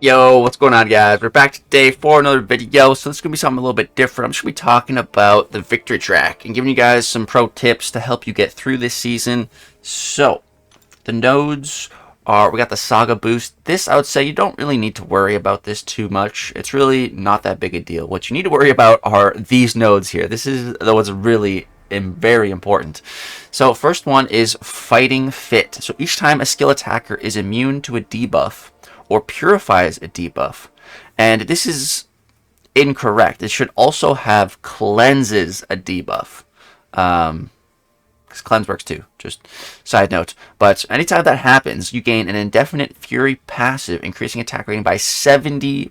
Yo, what's going on, guys? We're back today for another video. So this is going to be something a little bit different. I'm just going to be talking about the victory track and giving you guys some pro tips to help you get through this season. So, the nodes are, we got the Saga boost. This, I would say, you don't really need to worry about this too much. It's really not that big a deal. What you need to worry about are these nodes here. This is what's really very important. So, first one is Fighting Fit. So, each time a skill attacker is immune to a debuff, or purifies a debuff. And this is incorrect. It should also have cleanses a debuff. Because cleanse works too, just side note. But anytime that happens, you gain an indefinite fury passive, increasing attack rating by 70%.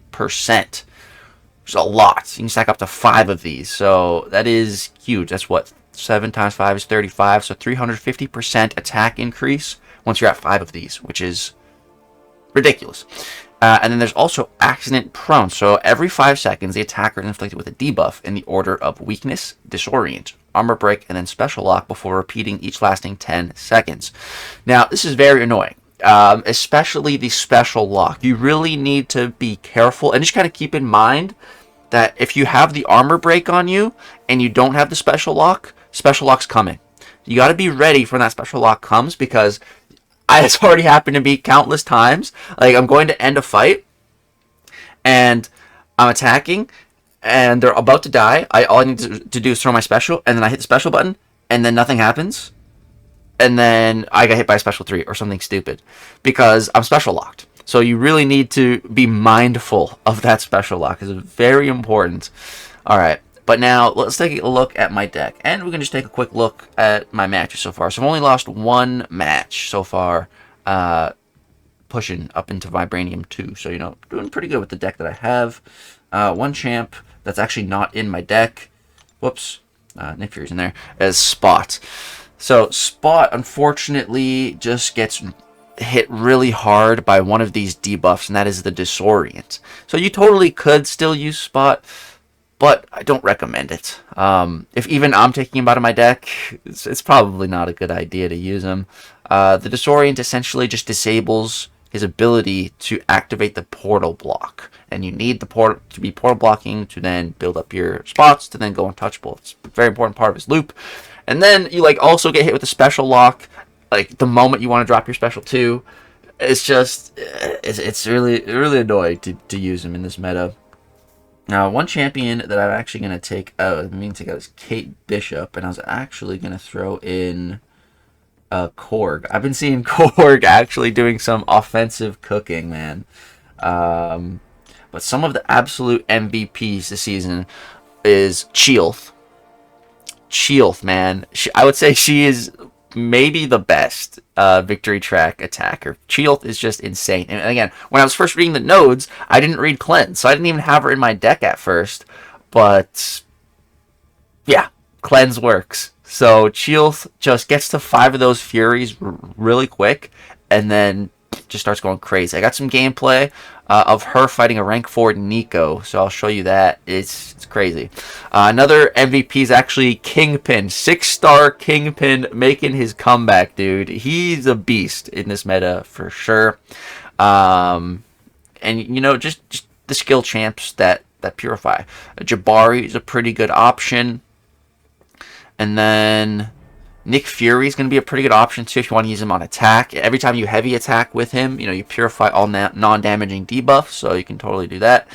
Which is a lot. You can stack up to 5 of these. So that is huge. That's what? 7 times 5 is 35. So 350% attack increase once you're at 5 of these, which is ridiculous. And then there's also accident prone. So every 5 seconds, the attacker is inflicted with a debuff in the order of weakness, disorient, armor break, and then special lock before repeating, each lasting 10 seconds. Now, this is very annoying, especially the special lock. You really need to be careful and just kind of keep in mind that if you have the armor break on you and you don't have the special lock's coming. You got to be ready for when that special lock comes, because it's already happened to me countless times. Like, I'm going to end a fight, and I'm attacking, and they're about to die. All I need to do is throw my special, and then I hit the special button, and then nothing happens. And then I got hit by a special 3 or something stupid, because I'm special locked. So you really need to be mindful of that special lock. It's very important. Alright. But now, let's take a look at my deck. And we're going to just take a quick look at my matches so far. So I've only lost 1 match so far, pushing up into Vibranium 2. So, doing pretty good with the deck that I have. 1 champ that's actually not in my deck. Whoops. Nick Fury's in there. As Spot. So, Spot, unfortunately, just gets hit really hard by one of these debuffs, and that is the Disorient. So you totally could still use Spot, but I don't recommend it. If even I'm taking him out of my deck, it's probably not a good idea to use him. The Disorient essentially just disables his ability to activate the portal block. And you need the portal to be portal blocking to then build up your spots to then go untouchable. It's a very important part of his loop. And then you also get hit with a special lock, the moment you want to drop your special 2. It's just, it's really annoying to use him in this meta. Now, one champion that I'm actually going to take out, is Kate Bishop, and I was actually going to throw in Korg. I've been seeing Korg actually doing some offensive cooking, man. But some of the absolute MVPs this season is Chilth. Chilth, man. I would say she is maybe the best victory track attacker. Chilth is just insane. And again, when I was first reading the nodes, I didn't read Cleanse, so I didn't even have her in my deck at first. But yeah, Cleanse works. So Chilth just gets to 5 of those Furies really quick, and then just starts going crazy. I got some gameplay of her fighting a rank 4 Nico, so I'll show you that. It's crazy. Another MVP is actually Kingpin. 6-star Kingpin making his comeback, dude. He's a beast in this meta for sure. And just the skill champs that purify. Jabari is a pretty good option. And then Nick Fury is going to be a pretty good option too if you want to use him on attack. Every time you heavy attack with him, you purify all non-damaging debuffs, so you can totally do that.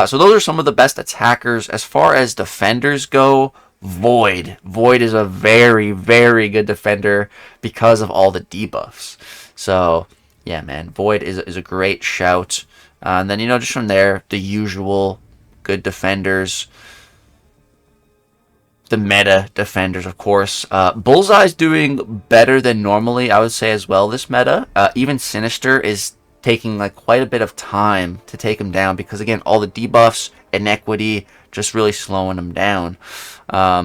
So those are some of the best attackers. As far as defenders go, Void. Void is a very, very good defender because of all the debuffs. So, yeah, man, Void is a great shout. And then, just from there, the usual good defenders. The meta defenders, of course. Bullseye's doing better than normally, I would say, as well, this meta. Even Sinister is taking quite a bit of time to take him down because, again, all the debuffs, inequity, just really slowing him down.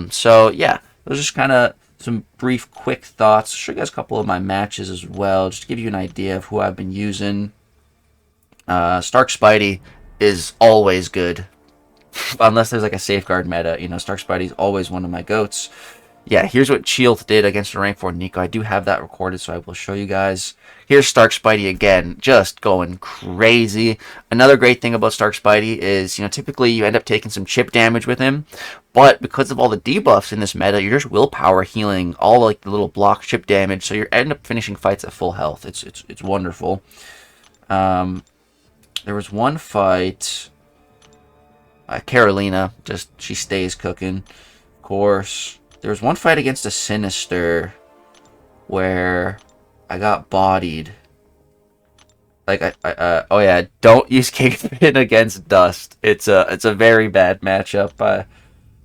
So, yeah, those are just kind of some brief, quick thoughts. I'll show you guys a couple of my matches as well, just to give you an idea of who I've been using. Stark Spidey is always good. Unless there's a safeguard meta, Stark Spidey's always one of my goats. Yeah, here's what Shield did against a rank 4 Nico. I do have that recorded, so I will show you guys. Here's Stark Spidey again, just going crazy. Another great thing about Stark Spidey is, you know, typically you end up taking some chip damage with him, but because of all the debuffs in this meta, you're just willpower healing all like the little block chip damage, so you end up finishing fights at full health. It's wonderful. There was one fight, Carolina, just she stays cooking, of course. There was one fight against a Sinister where I got bodied. Like oh yeah, don't use Kingpin against Dust. It's a very bad matchup.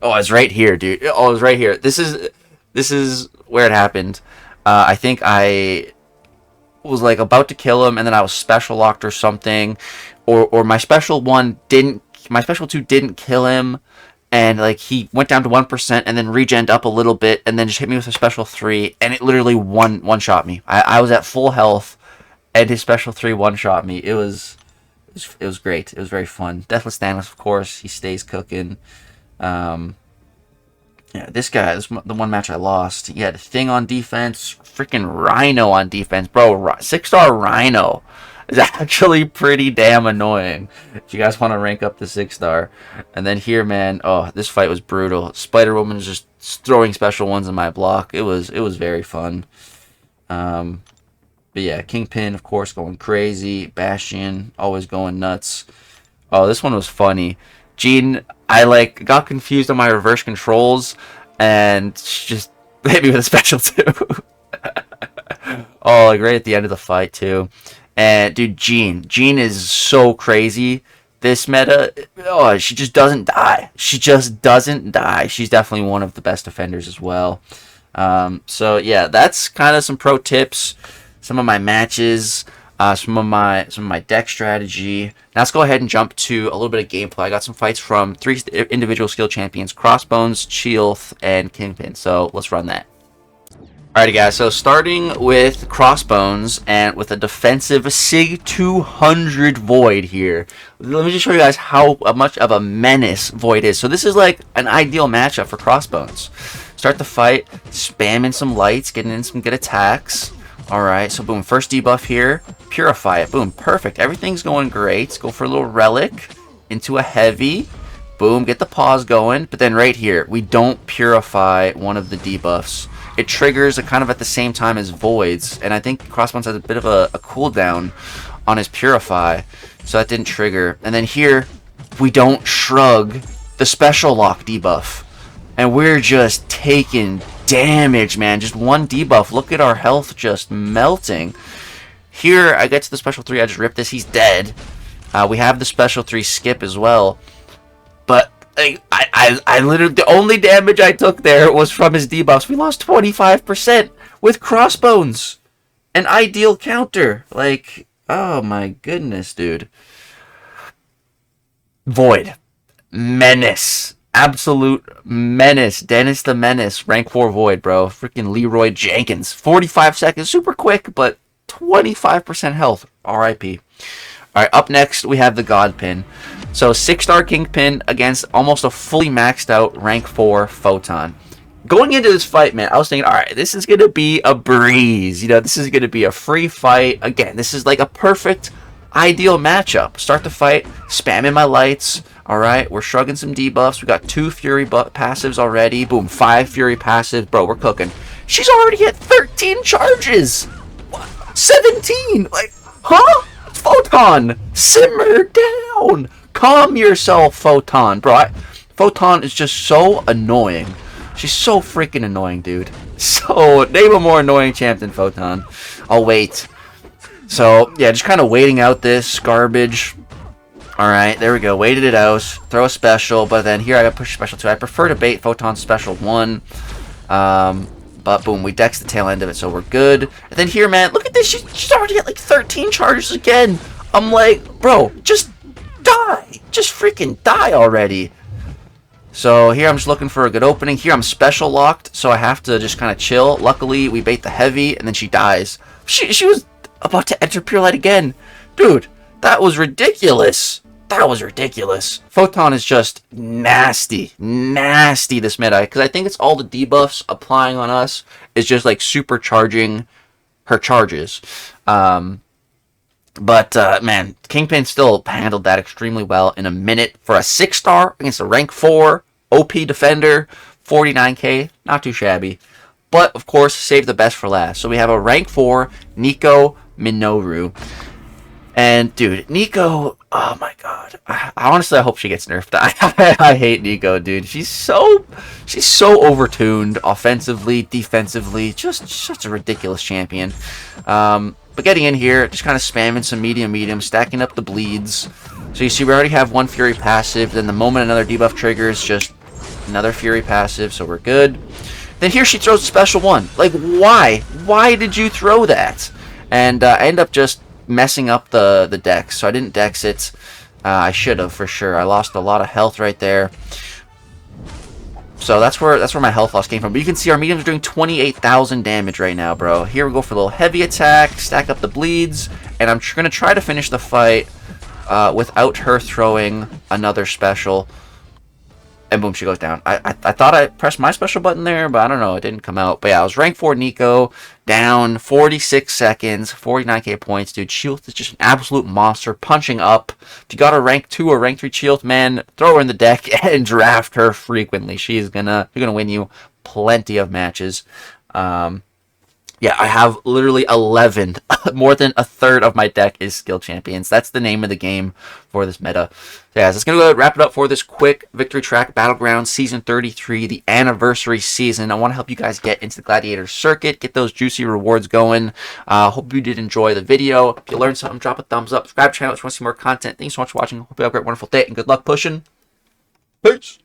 Oh, it's right here, dude. Oh, it's right here. This is where it happened. I think I was like about to kill him, and then I was special locked or something, or my special 2 didn't kill him. And like he went down to 1% and then regened up a little bit and then just hit me with a special 3 and it literally one shot me. I was at full health and his special 3 one-shot me. It was great. It was very fun. Deathless Thanos, of course, he stays cooking. Yeah, this guy, the one match I lost. He had a thing on defense, freaking Rhino on defense, bro. 6-star Rhino is actually pretty damn annoying if you guys want to rank up the 6-star. And then here, man, oh, this fight was brutal. Spider-Woman is just throwing special ones in my block. It was very fun. But yeah, Kingpin, of course, going crazy. Bastion, always going nuts. Oh, this one was funny. Jean, I like got confused on my reverse controls, and she just hit me with a special 2. Oh, like right at the end of the fight too. And dude, Jean is so crazy. This meta, oh, she just doesn't die. She just doesn't die. She's definitely one of the best defenders as well. So yeah, that's kind of some pro tips, some of my matches, some of my deck strategy. Now let's go ahead and jump to a little bit of gameplay. I got some fights from 3 individual skill champions: Crossbones, Chieelth, and Kingpin. So let's run that. Alrighty guys, so starting with Crossbones and with a defensive Sig 200 Void here. Let me just show you guys how much of a menace Void is. So this is like an ideal matchup for Crossbones. Start the fight, spamming some lights, getting in some good attacks. Alright, so boom, first debuff here, Purify it, boom, perfect. Everything's going great. Let's go for a little Relic into a heavy. Boom, get the pause going, but then right here, we don't purify one of the debuffs. It triggers kind of at the same time as Voids, and I think Crossbones has a bit of a cooldown on his Purify, so that didn't trigger. And then here, we don't shrug the special lock debuff, and we're just taking damage, man. Just one debuff. Look at our health just melting. Here, I get to the special 3, I just rip this, he's dead. We have the special 3 skip as well, but I literally, the only damage I took there was from his debuffs. We lost 25% with Crossbones. An ideal counter. Like, oh my goodness, dude. Void. Menace. Absolute menace. Dennis the Menace. Rank 4 Void, bro. Freaking Leroy Jenkins. 45 seconds. Super quick, but 25% health. RIP. Alright, up next, we have the God Pin. So, 6-star Kingpin against almost a fully maxed out rank 4 Photon. Going into this fight, man, I was thinking, alright, this is going to be a breeze. You know, this is going to be a free fight. Again, this is like a perfect, ideal matchup. Start the fight, spamming my lights. Alright, we're shrugging some debuffs. We got 2 Fury passives already. Boom, 5 Fury passives. Bro, we're cooking. She's already hit 13 charges. What? 17! Like, huh? Photon! Simmer down! Calm yourself, Photon. Bro, Photon is just so annoying. She's so freaking annoying, dude. So, name a more annoying champ than Photon. I'll wait. So, yeah, just kind of waiting out this garbage. Alright, there we go. Waited it out. Throw a special, but then here I got push special 2. I prefer to bait Photon's special 1. But boom, we dex the tail end of it, so we're good. And then here, man, look at this. She's already hit like 13 charges again. I'm like, bro, just die. Just freaking die already. So here I'm just looking for a good opening. Here I'm special locked, so I have to just kind of chill. Luckily, we bait the heavy, and then she dies. She was about to enter Pure Light again. Dude, that was ridiculous. That was ridiculous. Photon is just nasty. Nasty this meta. Because I think it's all the debuffs applying on us is just like supercharging her charges. Man, Kingpin still handled that extremely well in a minute for a 6-star against a rank 4 OP defender. 49k, not too shabby. But, of course, save the best for last. So we have a rank 4 Nico Minoru. And, dude, Nico, oh my god. I hope she gets nerfed. I hate Nico, dude. She's so overtuned offensively, defensively. Just such a ridiculous champion. But getting in here, just kind of spamming some medium, stacking up the bleeds. So you see we already have one Fury passive. Then the moment another debuff triggers, just another Fury passive. So we're good. Then here she throws a special one. Like, why? Why did you throw that? And I end up just messing up the dex. So I didn't dex it. I should have, for sure. I lost a lot of health right there. So that's where my health loss came from. But you can see our mediums are doing 28,000 damage right now, bro. Here we go for a little heavy attack, stack up the bleeds, and I'm going to try to finish the fight without her throwing another special. And boom, she goes down. I thought I pressed my special button there, but I don't know. It didn't come out. But yeah, I was rank 4 Nico, down 46 seconds, 49k points. Dude, Shield is just an absolute monster, punching up. If you got a rank 2 or rank 3 Shield, man, throw her in the deck and draft her frequently. She's gonna win you plenty of matches. Yeah, I have literally 11. More than a third of my deck is skill champions. That's the name of the game for this meta. So yeah, that's going to go ahead and wrap it up for this quick victory track Battlegrounds Season 33, the anniversary season. I want to help you guys get into the Gladiator circuit, get those juicy rewards going. Hope you did enjoy the video. If you learned something, drop a thumbs up. Subscribe to the channel if you want to see more content. Thanks so much for watching. Hope you have a great, wonderful day, and good luck pushing. Peace.